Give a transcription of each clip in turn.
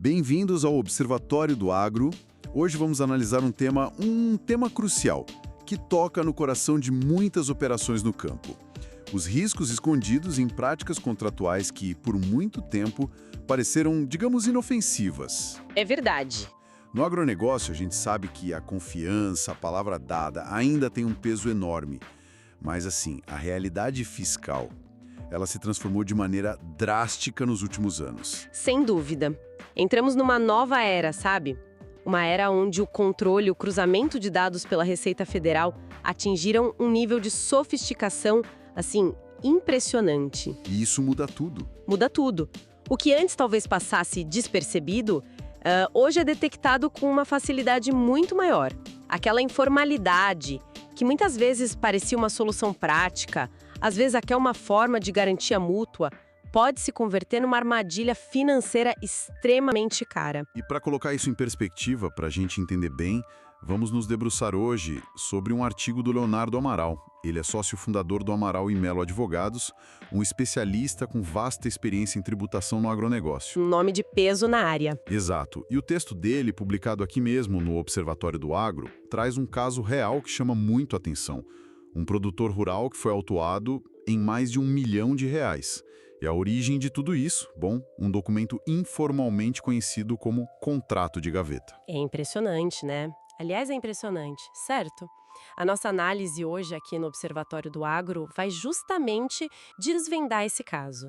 Bem-vindos ao Observatório do Agro. Hoje vamos analisar um tema crucial, que toca no coração de muitas operações no campo. Os riscos escondidos em práticas contratuais que, por muito tempo, pareceram, digamos, inofensivas. É verdade. No agronegócio, a gente sabe que a confiança, a palavra dada, ainda tem um peso enorme. Mas, assim, a realidade fiscal, ela se transformou de maneira drástica nos últimos anos. Sem dúvida. Entramos numa nova era, sabe? Uma era onde o controle e o cruzamento de dados pela Receita Federal atingiram um nível de sofisticação, assim, impressionante. E isso muda tudo. Muda tudo. O que antes talvez passasse despercebido, hoje é detectado com uma facilidade muito maior. Aquela informalidade, que muitas vezes parecia uma solução prática, às vezes até uma forma de garantia mútua, pode se converter numa armadilha financeira extremamente cara. E para colocar isso em perspectiva, para a gente entender bem, vamos nos debruçar hoje sobre um artigo do Leonardo Amaral. Ele é sócio fundador do Amaral e Melo Advogados, um especialista com vasta experiência em tributação no agronegócio. Um nome de peso na área. Exato. E o texto dele, publicado aqui mesmo no Observatório do Agro, traz um caso real que chama muito a atenção. Um produtor rural que foi autuado em mais de R$1 milhão. E a origem de tudo isso, um documento informalmente conhecido como contrato de gaveta. É impressionante, né? Aliás, é impressionante, certo? A nossa análise hoje aqui no Observatório do Agro vai justamente desvendar esse caso.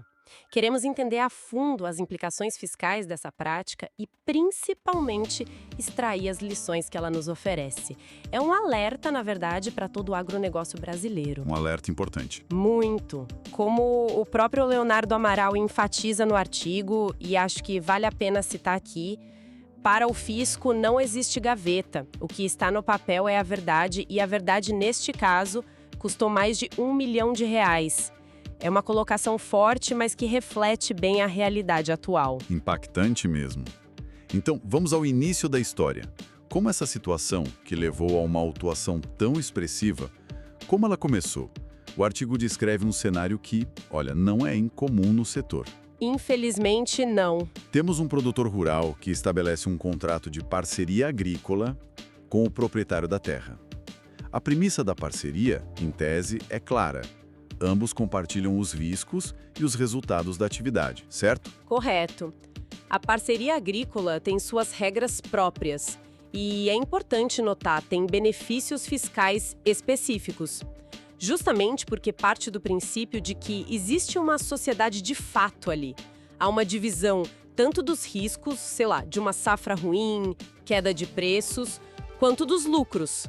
Queremos entender a fundo as implicações fiscais dessa prática e, principalmente, extrair as lições que ela nos oferece. É um alerta, na verdade, para todo o agronegócio brasileiro. Um alerta importante. Muito. Como o próprio Leonardo Amaral enfatiza no artigo, e acho que vale a pena citar aqui, para o fisco não existe gaveta. O que está no papel é a verdade, e a verdade, neste caso, custou mais de R$1 milhão. É uma colocação forte, mas que reflete bem a realidade atual. Impactante mesmo. Então, vamos ao início da história. Como essa situação, que levou a uma autuação tão expressiva, como ela começou? O artigo descreve um cenário que, não é incomum no setor. Infelizmente, não. Temos um produtor rural que estabelece um contrato de parceria agrícola com o proprietário da terra. A premissa da parceria, em tese, é clara. Ambos compartilham os riscos e os resultados da atividade, certo? Correto. A parceria agrícola tem suas regras próprias e é importante notar, tem benefícios fiscais específicos. Justamente porque parte do princípio de que existe uma sociedade de fato ali. Há uma divisão tanto dos riscos, de uma safra ruim, queda de preços, quanto dos lucros.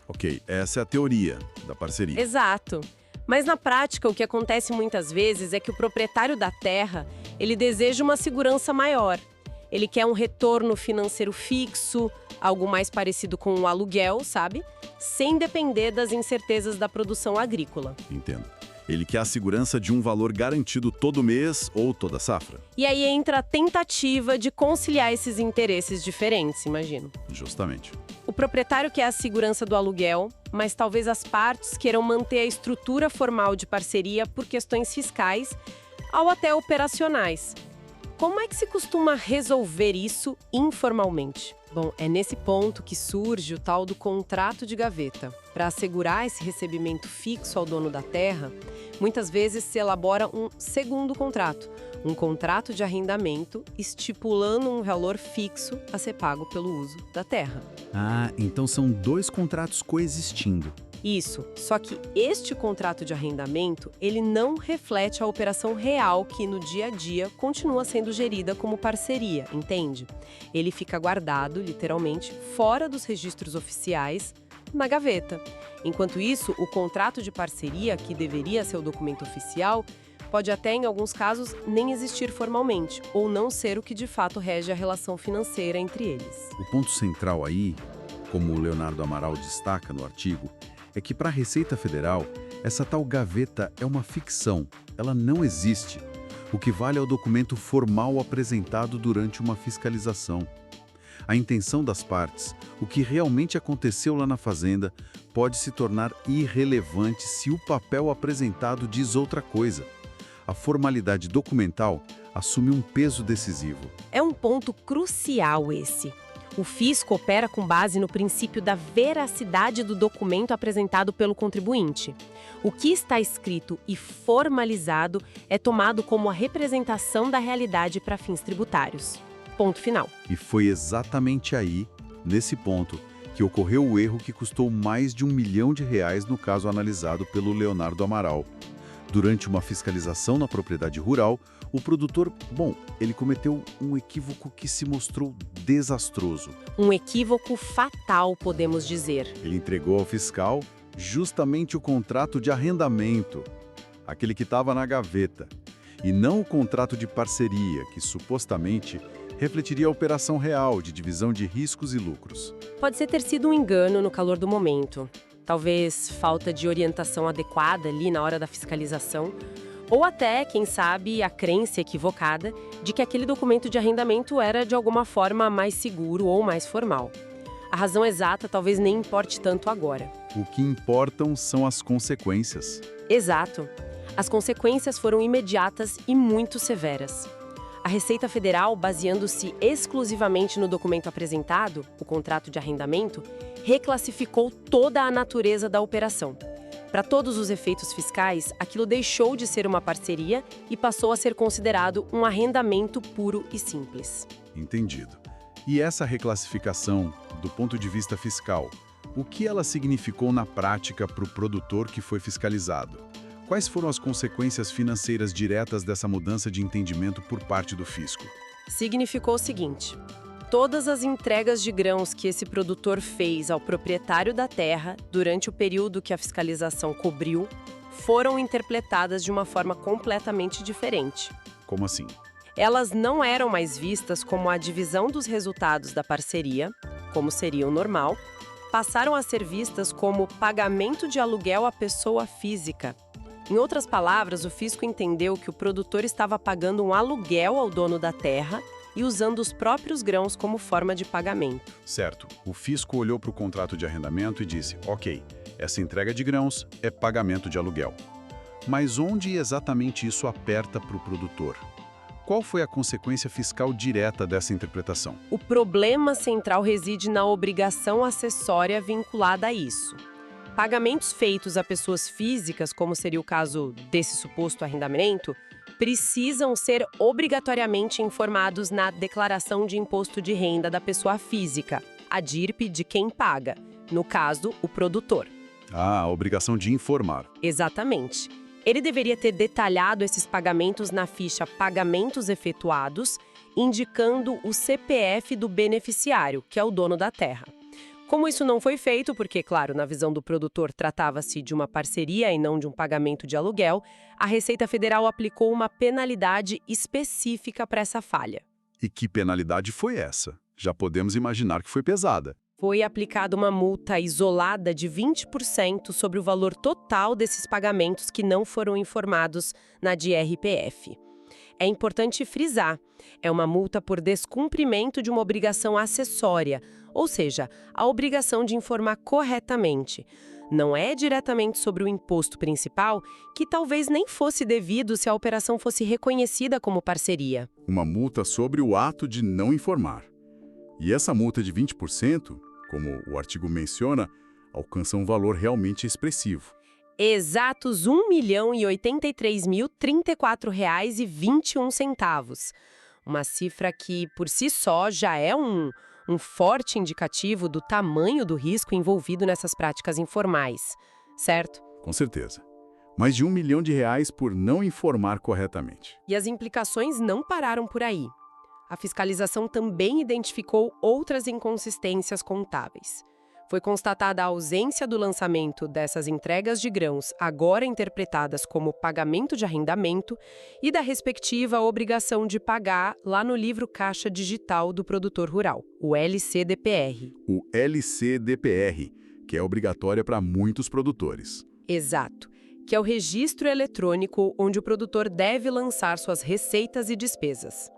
Ok, essa é a teoria da parceria. Exato. Mas na prática, o que acontece muitas vezes é que o proprietário da terra, ele deseja uma segurança maior. Ele quer um retorno financeiro fixo, algo mais parecido com um aluguel, sabe? Sem depender das incertezas da produção agrícola. Entendo. Ele quer a segurança de um valor garantido todo mês ou toda safra. E aí entra a tentativa de conciliar esses interesses diferentes, imagino. Justamente. O proprietário quer a segurança do aluguel, mas talvez as partes queiram manter a estrutura formal de parceria por questões fiscais ou até operacionais. Como é que se costuma resolver isso informalmente? É nesse ponto que surge o tal do contrato de gaveta. Para assegurar esse recebimento fixo ao dono da terra, muitas vezes se elabora um segundo contrato, um contrato de arrendamento estipulando um valor fixo a ser pago pelo uso da terra. Ah, então são dois contratos coexistindo. Isso, só que este contrato de arrendamento, ele não reflete a operação real que no dia a dia continua sendo gerida como parceria, entende? Ele fica guardado, literalmente, fora dos registros oficiais, na gaveta. Enquanto isso, o contrato de parceria, que deveria ser o documento oficial, pode até, em alguns casos, nem existir formalmente, ou não ser o que de fato rege a relação financeira entre eles. O ponto central aí, como o Leonardo Amaral destaca no artigo, é que para a Receita Federal, essa tal gaveta é uma ficção, ela não existe. O que vale é o documento formal apresentado durante uma fiscalização. A intenção das partes, o que realmente aconteceu lá na fazenda, pode se tornar irrelevante se o papel apresentado diz outra coisa. A formalidade documental assume um peso decisivo. É um ponto crucial esse. O fisco opera com base no princípio da veracidade do documento apresentado pelo contribuinte. O que está escrito e formalizado é tomado como a representação da realidade para fins tributários. Ponto final. E foi exatamente aí, nesse ponto, que ocorreu o erro que custou mais de R$ 1 milhão no caso analisado pelo Leonardo Amaral. Durante uma fiscalização na propriedade rural, o produtor, ele cometeu um equívoco que se mostrou desastroso. Um equívoco fatal, podemos dizer. Ele entregou ao fiscal justamente o contrato de arrendamento, aquele que estava na gaveta, e não o contrato de parceria, que supostamente refletiria a operação real de divisão de riscos e lucros. Pode ter sido um engano no calor do momento. Talvez falta de orientação adequada ali na hora da fiscalização, ou até, quem sabe, a crença equivocada de que aquele documento de arrendamento era de alguma forma mais seguro ou mais formal. A razão exata talvez nem importe tanto agora. O que importam são as consequências. Exato. As consequências foram imediatas e muito severas. A Receita Federal, baseando-se exclusivamente no documento apresentado, o contrato de arrendamento, reclassificou toda a natureza da operação. Para todos os efeitos fiscais, aquilo deixou de ser uma parceria e passou a ser considerado um arrendamento puro e simples. Entendido. E essa reclassificação, do ponto de vista fiscal, o que ela significou na prática para o produtor que foi fiscalizado? Quais foram as consequências financeiras diretas dessa mudança de entendimento por parte do fisco? Significou o seguinte: todas as entregas de grãos que esse produtor fez ao proprietário da terra durante o período que a fiscalização cobriu foram interpretadas de uma forma completamente diferente. Como assim? Elas não eram mais vistas como a divisão dos resultados da parceria, como seria o normal, passaram a ser vistas como pagamento de aluguel à pessoa física. Em outras palavras, o fisco entendeu que o produtor estava pagando um aluguel ao dono da terra e usando os próprios grãos como forma de pagamento. Certo. O fisco olhou para o contrato de arrendamento e disse, ok, essa entrega de grãos é pagamento de aluguel. Mas onde exatamente isso aperta para o produtor? Qual foi a consequência fiscal direta dessa interpretação? O problema central reside na obrigação acessória vinculada a isso. Pagamentos feitos a pessoas físicas, como seria o caso desse suposto arrendamento, precisam ser obrigatoriamente informados na Declaração de Imposto de Renda da pessoa física, a DIRP de quem paga, no caso, o produtor. Ah, a obrigação de informar. Exatamente. Ele deveria ter detalhado esses pagamentos na ficha Pagamentos Efetuados, indicando o CPF do beneficiário, que é o dono da terra. Como isso não foi feito, porque, claro, na visão do produtor tratava-se de uma parceria e não de um pagamento de aluguel, a Receita Federal aplicou uma penalidade específica para essa falha. E que penalidade foi essa? Já podemos imaginar que foi pesada. Foi aplicada uma multa isolada de 20% sobre o valor total desses pagamentos que não foram informados na DRPF. É importante frisar, é uma multa por descumprimento de uma obrigação acessória, ou seja, a obrigação de informar corretamente. Não é diretamente sobre o imposto principal, que talvez nem fosse devido se a operação fosse reconhecida como parceria. Uma multa sobre o ato de não informar. E essa multa de 20%, como o artigo menciona, alcança um valor realmente expressivo. Exatos R$ 1.083.034,21. Uma cifra que, por si só, já é um forte indicativo do tamanho do risco envolvido nessas práticas informais, certo? Com certeza. Mais de R$ 1 milhão por não informar corretamente. E as implicações não pararam por aí. A fiscalização também identificou outras inconsistências contábeis. Foi constatada a ausência do lançamento dessas entregas de grãos, agora interpretadas como pagamento de arrendamento, e da respectiva obrigação de pagar lá no livro Caixa Digital do Produtor Rural, o LCDPR. O LCDPR, que é obrigatória para muitos produtores. Exato, que é o registro eletrônico onde o produtor deve lançar suas receitas e despesas.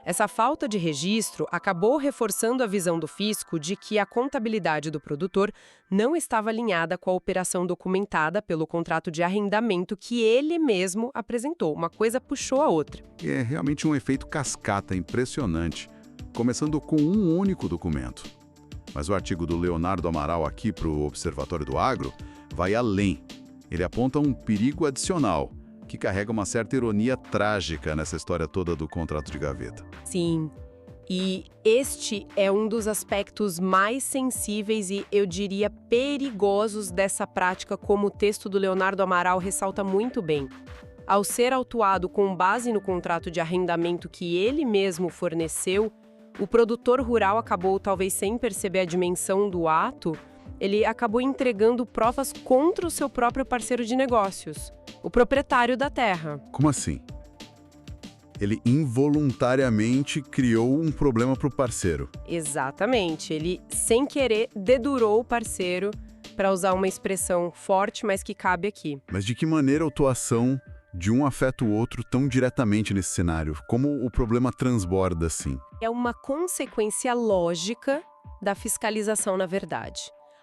Essa falta de registro acabou reforçando a visão do fisco de que a contabilidade do produtor não estava alinhada com a operação documentada pelo contrato de arrendamento que ele mesmo apresentou. Uma coisa puxou a outra. É realmente um efeito cascata impressionante, começando com um único documento. Mas o artigo do Leonardo Amaral aqui para o Observatório do Agro vai além. Ele aponta um perigo adicional, que carrega uma certa ironia trágica nessa história toda do contrato de gaveta. Sim, e este é um dos aspectos mais sensíveis e, eu diria, perigosos dessa prática, como o texto do Leonardo Amaral ressalta muito bem. Ao ser autuado com base no contrato de arrendamento que ele mesmo forneceu, o produtor rural acabou, talvez sem perceber a dimensão do ato, ele acabou entregando provas contra o seu próprio parceiro de negócios, o proprietário da terra. Como assim? Ele involuntariamente criou um problema para o parceiro. Exatamente. Ele, sem querer, dedurou o parceiro, para usar uma expressão forte, mas que cabe aqui. Mas de que maneira a atuação de um afeta o outro tão diretamente nesse cenário? Como o problema transborda assim? É uma consequência lógica da fiscalização, na verdade.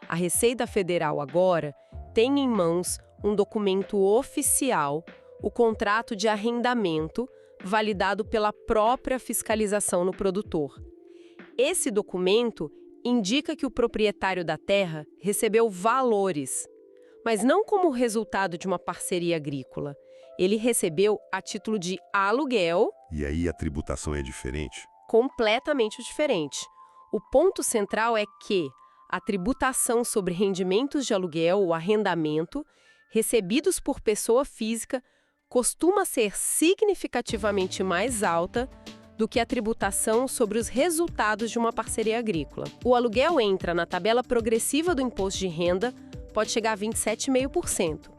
A Receita Federal agora tem em mãos um documento oficial, o contrato de arrendamento, validado pela própria fiscalização no produtor. Esse documento indica que o proprietário da terra recebeu valores, mas não como resultado de uma parceria agrícola. Ele recebeu a título de aluguel. E aí a tributação é diferente? Completamente diferente. O ponto central é que a tributação sobre rendimentos de aluguel ou arrendamento recebidos por pessoa física costuma ser significativamente mais alta do que a tributação sobre os resultados de uma parceria agrícola. O aluguel entra na tabela progressiva do imposto de renda, pode chegar a 27,5%.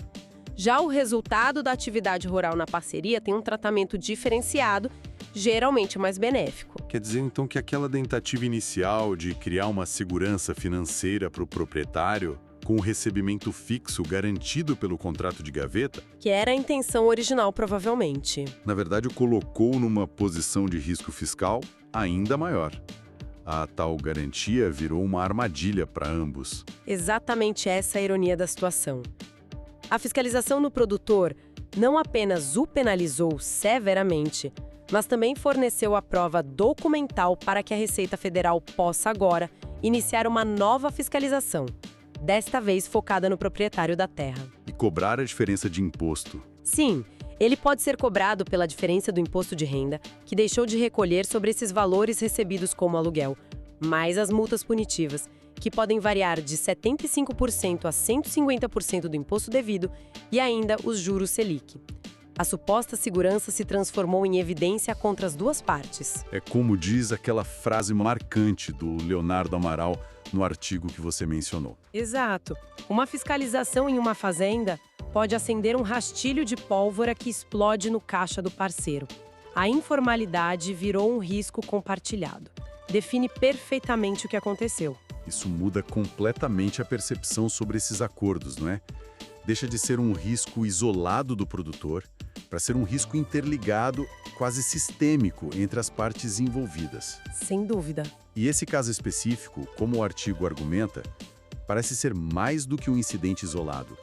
Já o resultado da atividade rural na parceria tem um tratamento diferenciado, geralmente mais benéfico. Quer dizer, então, que aquela tentativa inicial de criar uma segurança financeira para o proprietário, com o recebimento fixo garantido pelo contrato de gaveta, que era a intenção original, provavelmente. Na verdade, o colocou numa posição de risco fiscal ainda maior. A tal garantia virou uma armadilha para ambos. Exatamente essa é a ironia da situação. A fiscalização no produtor não apenas o penalizou severamente, mas também forneceu a prova documental para que a Receita Federal possa agora iniciar uma nova fiscalização, desta vez focada no proprietário da terra. E cobrar a diferença de imposto. Sim, ele pode ser cobrado pela diferença do imposto de renda, que deixou de recolher sobre esses valores recebidos como aluguel, mais as multas punitivas, que podem variar de 75% a 150% do imposto devido, e ainda os juros Selic. A suposta segurança se transformou em evidência contra as duas partes. É como diz aquela frase marcante do Leonardo Amaral no artigo que você mencionou. Exato. Uma fiscalização em uma fazenda pode acender um rastilho de pólvora que explode no caixa do parceiro. A informalidade virou um risco compartilhado. Define perfeitamente o que aconteceu. Isso muda completamente a percepção sobre esses acordos, não é? Deixa de ser um risco isolado do produtor para ser um risco interligado, quase sistêmico, entre as partes envolvidas. Sem dúvida. E esse caso específico, como o artigo argumenta, parece ser mais do que um incidente isolado.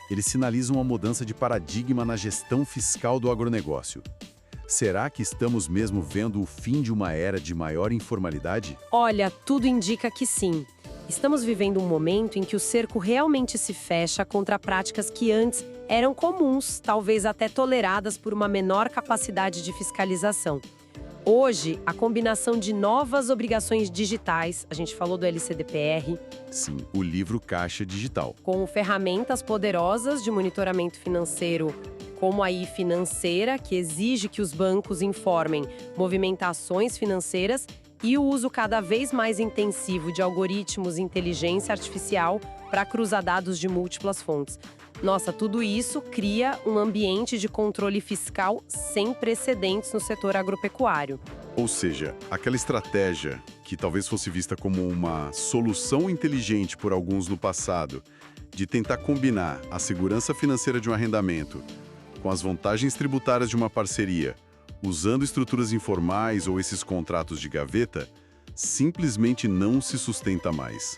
Ele sinaliza uma mudança de paradigma na gestão fiscal do agronegócio. Será que estamos mesmo vendo o fim de uma era de maior informalidade? Olha, tudo indica que sim. Estamos vivendo um momento em que o cerco realmente se fecha contra práticas que antes eram comuns, talvez até toleradas por uma menor capacidade de fiscalização. Hoje, a combinação de novas obrigações digitais, a gente falou do LCDPR, sim, o livro Caixa Digital, com ferramentas poderosas de monitoramento financeiro, como a iFinanceira, que exige que os bancos informem movimentações financeiras, e o uso cada vez mais intensivo de algoritmos e inteligência artificial para cruzar dados de múltiplas fontes. Nossa, tudo isso cria um ambiente de controle fiscal sem precedentes no setor agropecuário. Ou seja, aquela estratégia que talvez fosse vista como uma solução inteligente por alguns no passado, de tentar combinar a segurança financeira de um arrendamento com as vantagens tributárias de uma parceria, Usando estruturas informais ou esses contratos de gaveta, simplesmente não se sustenta mais.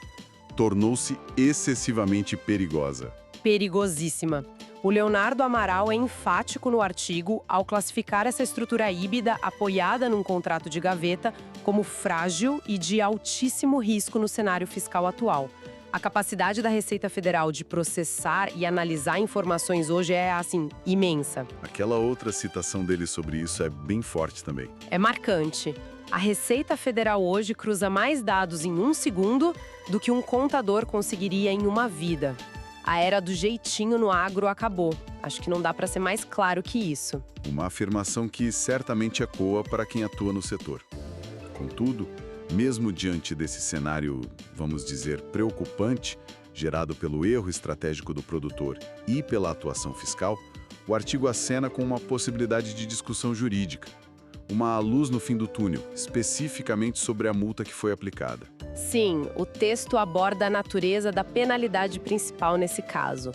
Tornou-se excessivamente perigosa. Perigosíssima. O Leonardo Amaral é enfático no artigo ao classificar essa estrutura híbrida apoiada num contrato de gaveta como frágil e de altíssimo risco no cenário fiscal atual. A capacidade da Receita Federal de processar e analisar informações hoje é, assim, imensa. Aquela outra citação dele sobre isso é bem forte também. É marcante. A Receita Federal hoje cruza mais dados em 1 segundo do que um contador conseguiria em uma vida. A era do jeitinho no agro acabou. Acho que não dá para ser mais claro que isso. Uma afirmação que certamente ecoa para quem atua no setor. Contudo, mesmo diante desse cenário, vamos dizer, preocupante, gerado pelo erro estratégico do produtor e pela atuação fiscal, o artigo acena com uma possibilidade de discussão jurídica. Uma luz no fim do túnel, especificamente sobre a multa que foi aplicada. Sim, o texto aborda a natureza da penalidade principal nesse caso.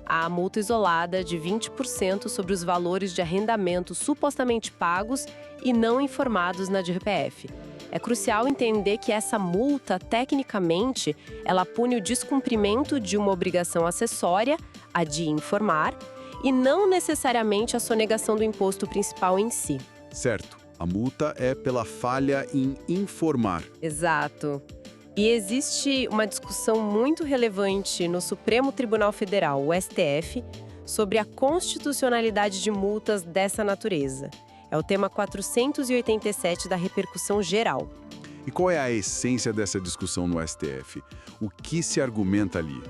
A multa isolada de 20% sobre os valores de arrendamento supostamente pagos e não informados na DRPF. É crucial entender que essa multa, tecnicamente, ela pune o descumprimento de uma obrigação acessória, a de informar, e não necessariamente a sonegação do imposto principal em si. Certo, a multa é pela falha em informar. Exato. E existe uma discussão muito relevante no Supremo Tribunal Federal, o STF, sobre a constitucionalidade de multas dessa natureza. É o tema 487 da repercussão geral. E qual é a essência dessa discussão no STF? O que se argumenta ali?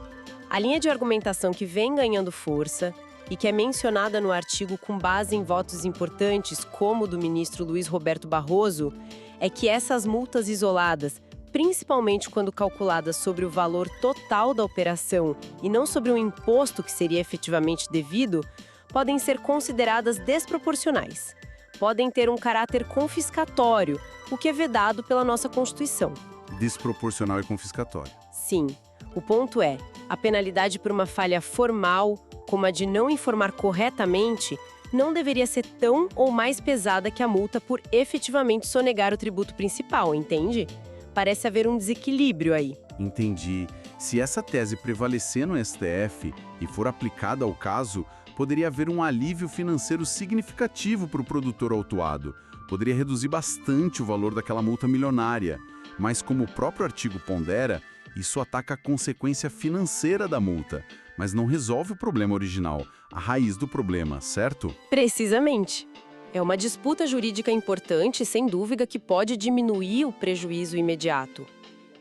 A linha de argumentação que vem ganhando força e que é mencionada no artigo com base em votos importantes, como o do ministro Luiz Roberto Barroso, é que essas multas isoladas, principalmente quando calculadas sobre o valor total da operação e não sobre um imposto que seria efetivamente devido, podem ser consideradas desproporcionais. Podem ter um caráter confiscatório, o que é vedado pela nossa Constituição. Desproporcional e confiscatório. Sim, o ponto é, a penalidade por uma falha formal, como a de não informar corretamente, não deveria ser tão ou mais pesada que a multa por efetivamente sonegar o tributo principal, entende? Parece haver um desequilíbrio aí. Entendi. Se essa tese prevalecer no STF e for aplicada ao caso, poderia haver um alívio financeiro significativo para o produtor autuado. Poderia reduzir bastante o valor daquela multa milionária. Mas como o próprio artigo pondera, isso ataca a consequência financeira da multa, mas não resolve o problema original, a raiz do problema, certo? Precisamente. É uma disputa jurídica importante, sem dúvida, que pode diminuir o prejuízo imediato.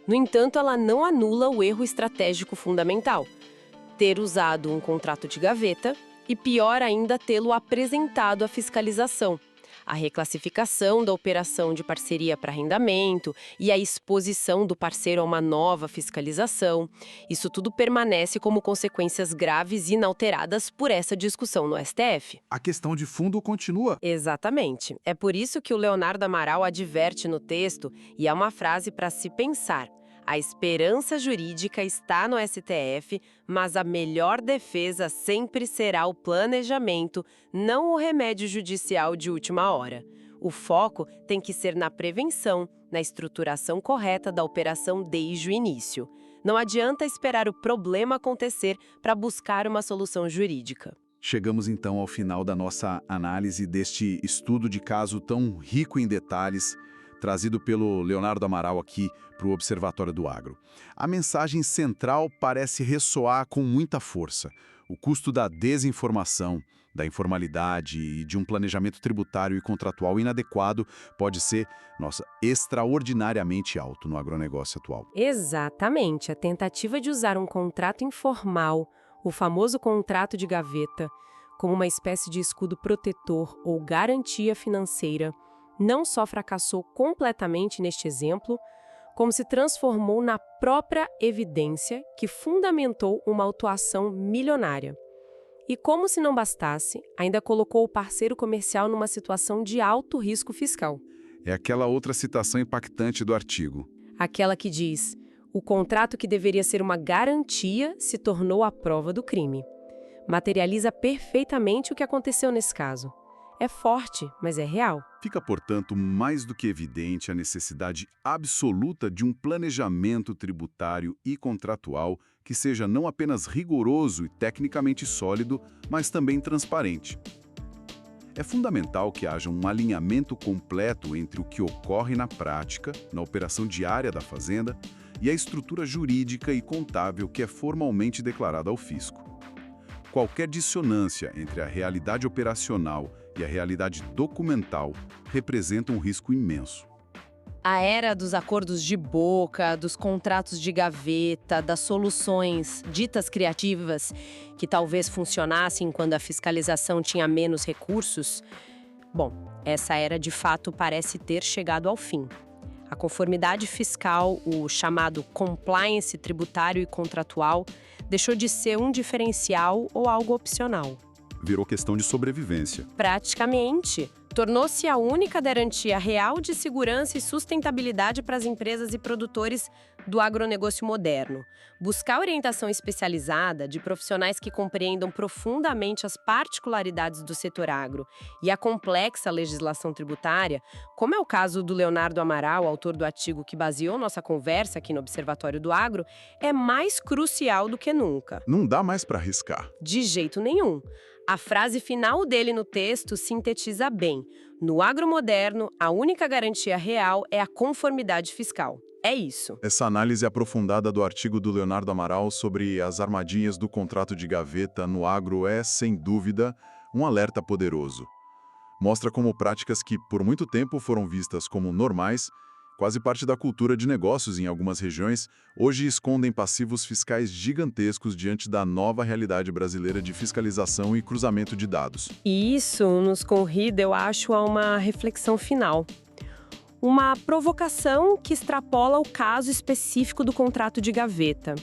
No entanto, ela não anula o erro estratégico fundamental: ter usado um contrato de gaveta e, pior ainda, tê-lo apresentado à fiscalização. A reclassificação da operação de parceria para arrendamento e a exposição do parceiro a uma nova fiscalização. Isso tudo permanece como consequências graves e inalteradas por essa discussão no STF. A questão de fundo continua. Exatamente. É por isso que o Leonardo Amaral adverte no texto, e é uma frase para se pensar: a esperança jurídica está no STF, mas a melhor defesa sempre será o planejamento, não o remédio judicial de última hora. O foco tem que ser na prevenção, na estruturação correta da operação desde o início. Não adianta esperar o problema acontecer para buscar uma solução jurídica. Chegamos então ao final da nossa análise deste estudo de caso tão rico em detalhes, trazido pelo Leonardo Amaral aqui para o Observatório do Agro. A mensagem central parece ressoar com muita força. O custo da desinformação, da informalidade e de um planejamento tributário e contratual inadequado pode ser, extraordinariamente alto no agronegócio atual. Exatamente. A tentativa de usar um contrato informal, o famoso contrato de gaveta, como uma espécie de escudo protetor ou garantia financeira, não só fracassou completamente neste exemplo, como se transformou na própria evidência que fundamentou uma autuação milionária. E como se não bastasse, ainda colocou o parceiro comercial numa situação de alto risco fiscal. É aquela outra citação impactante do artigo. Aquela que diz: o contrato que deveria ser uma garantia se tornou a prova do crime. Materializa perfeitamente o que aconteceu nesse caso. É forte, mas é real. Fica, portanto, mais do que evidente a necessidade absoluta de um planejamento tributário e contratual que seja não apenas rigoroso e tecnicamente sólido, mas também transparente. É fundamental que haja um alinhamento completo entre o que ocorre na prática, na operação diária da fazenda, e a estrutura jurídica e contábil que é formalmente declarada ao fisco. Qualquer dissonância entre a realidade operacional e a realidade documental representa um risco imenso. A era dos acordos de boca, dos contratos de gaveta, das soluções ditas criativas, que talvez funcionassem quando a fiscalização tinha menos recursos, bom, essa era de fato parece ter chegado ao fim. A conformidade fiscal, o chamado compliance tributário e contratual, deixou de ser um diferencial ou algo opcional. Virou questão de sobrevivência. Praticamente, tornou-se a única garantia real de segurança e sustentabilidade para as empresas e produtores do agronegócio moderno. Buscar orientação especializada de profissionais que compreendam profundamente as particularidades do setor agro e a complexa legislação tributária, como é o caso do Leonardo Amaral, autor do artigo que baseou nossa conversa aqui no Observatório do Agro, é mais crucial do que nunca. Não dá mais para arriscar. De jeito nenhum. A frase final dele no texto sintetiza bem. No agro moderno, a única garantia real é a conformidade fiscal. É isso. Essa análise aprofundada do artigo do Leonardo Amaral sobre as armadilhas do contrato de gaveta no agro é, sem dúvida, um alerta poderoso. Mostra como práticas que, por muito tempo, foram vistas como normais, quase parte da cultura de negócios em algumas regiões, hoje escondem passivos fiscais gigantescos diante da nova realidade brasileira de fiscalização e cruzamento de dados. E isso nos convida, eu acho, a uma reflexão final. Uma provocação que extrapola o caso específico do contrato de gaveta.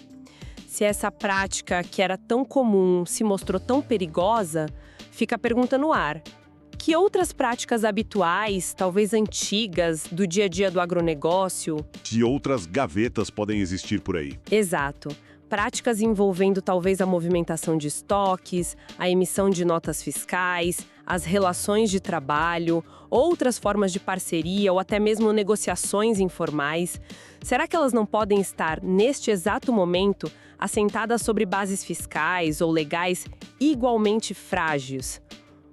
Se essa prática, que era tão comum, se mostrou tão perigosa, fica a pergunta no ar. Que outras práticas habituais, talvez antigas, do dia a dia do agronegócio? Que outras gavetas podem existir por aí? Exato. Práticas envolvendo talvez a movimentação de estoques, a emissão de notas fiscais, as relações de trabalho, outras formas de parceria ou até mesmo negociações informais. Será que elas não podem estar, neste exato momento, assentadas sobre bases fiscais ou legais igualmente frágeis?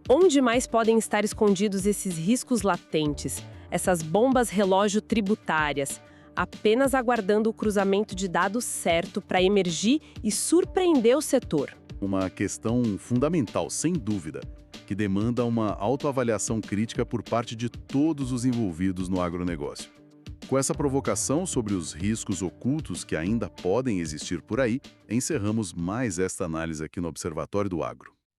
Onde mais podem estar escondidos esses riscos latentes, essas bombas relógio tributárias, apenas aguardando o cruzamento de dados certo para emergir e surpreender o setor? Uma questão fundamental, sem dúvida, que demanda uma autoavaliação crítica por parte de todos os envolvidos no agronegócio. Com essa provocação sobre os riscos ocultos que ainda podem existir por aí, encerramos mais esta análise aqui no Observatório do Agro.